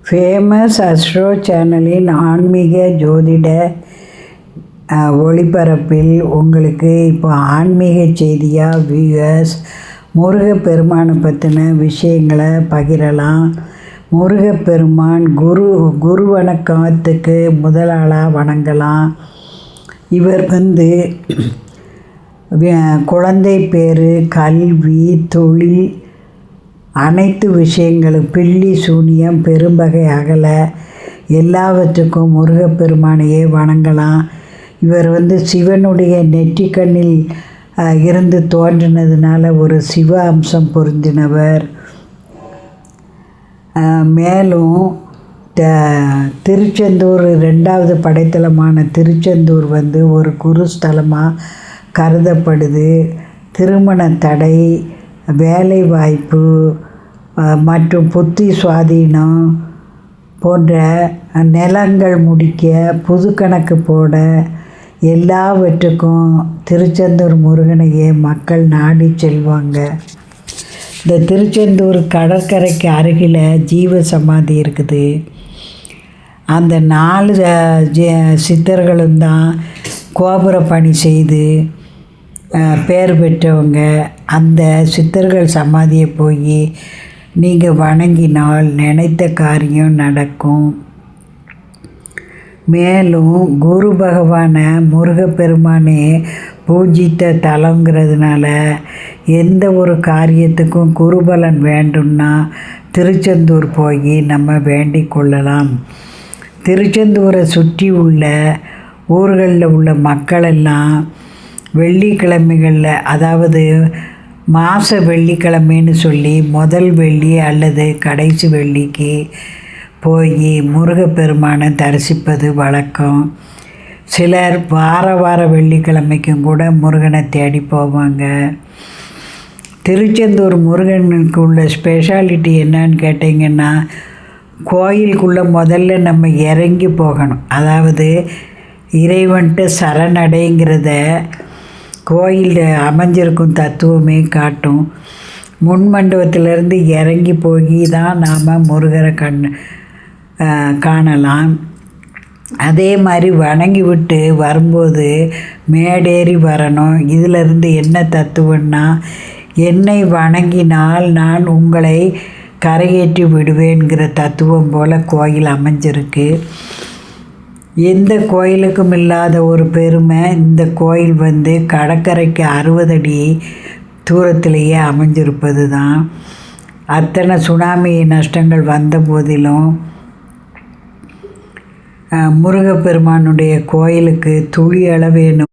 Famous astro சேனலின் ஆன்மீக ஜோதிட ஒளிபரப்பில் உங்களுக்கு இப்போ ஆன்மீக செய்தியாக வியூவர்ஸ் முருகப்பெருமானை பற்றின விஷயங்களை பகிரலாம். முருகப்பெருமான் குரு வணக்கத்துக்கு முதலாளாக வணங்கலாம். இவர் குழந்தை பேர், கல்வி, தொழில், அனைத்து விஷயங்களும், பில்லி சூனியம், பெரும்பகை அகல எல்லாவற்றுக்கும் முருகப்பெருமானையே வணங்கலாம். இவர் சிவனுடைய நெற்றிக்கண்ணில் இருந்து தோன்றினதுனால ஒரு சிவ அம்சம் பொருந்தினவர். மேலும் திருச்செந்தூர் 2வது படைத்தலமான திருச்செந்தூர் ஒரு குருஸ்தலமாக கருதப்படுது. திருமண தடை, வேலை வாய்ப்பு மற்றும் புத்தி சுவாதீனம் போன்ற நிலங்கள் முடிக்க, புது கணக்கு போட எல்லாவற்றுக்கும் திருச்செந்தூர் முருகனையே மக்கள் நாடி செல்வாங்க. இந்த திருச்செந்தூர் கடற்கரைக்கு அருகில் ஜீவ சமாதி இருக்குது. அந்த 4 சித்தர்களும் தான் கோபுர பணி செய்து பேர் பெற்றவங்க. அந்த சித்தர்கள் சமாதியை போய் நீங்கள் வணங்கினால் நினைத்த காரியம் நடக்கும். மேலும் குரு பகவானை முருகப்பெருமானே பூஜித்த தலங்கிறதுனால எந்த ஒரு காரியத்துக்கும் குருபலன் வேண்டும்னா திருச்செந்தூர் போய் நம்ம வேண்டிக் கொள்ளலாம். திருச்செந்தூரை சுற்றி உள்ள ஊர்களில் உள்ள மக்களெல்லாம் வெள்ளிக்கிழமைகளில், அதாவது மாத வெள்ளிக்கிழமைன்னு சொல்லி முதல் வெள்ளி அல்லது கடைசி வெள்ளிக்கு போய் முருகப்பெருமானை தரிசிப்பது வழக்கம். சிலர் வார வெள்ளிக்கிழமைக்கும் கூட முருகனை தேடி போவாங்க. திருச்செந்தூர் முருகனுக்கு உள்ள ஸ்பெஷாலிட்டி என்னன்னு கேட்டிங்கன்னா, கோயிலுக்குள்ளே முதல்ல நம்ம இறங்கி போகணும். அதாவது இறைவன்ட்டு சரணடைங்கிறத கோயில் அமைஞ்சிருக்கும் தத்துவமே காட்டும். முன்மண்டபத்திலேருந்து இறங்கி போய் தான் நாம் முருகரை காணலாம். அதே மாதிரி வணங்கி விட்டு வரும்போது மேடேறி வரணும். இதிலிருந்து என்ன தத்துவம்னா, என்னை வணங்கினால் நான் உங்களை கரையேற்றி விடுவேங்கிற தத்துவம் போல் கோயில் அமைஞ்சிருக்கு. எந்த கோயிலுக்கும் இல்லாத ஒரு பெருமை இந்த கோயில் கடற்கரைக்கு 60 அடி தூரத்திலேயே அமைஞ்சிருப்பது தான். அத்தனை சுனாமி நஷ்டங்கள் வந்த போதிலும் முருகப்பெருமானுடைய கோயிலுக்கு துளி அளவேனும்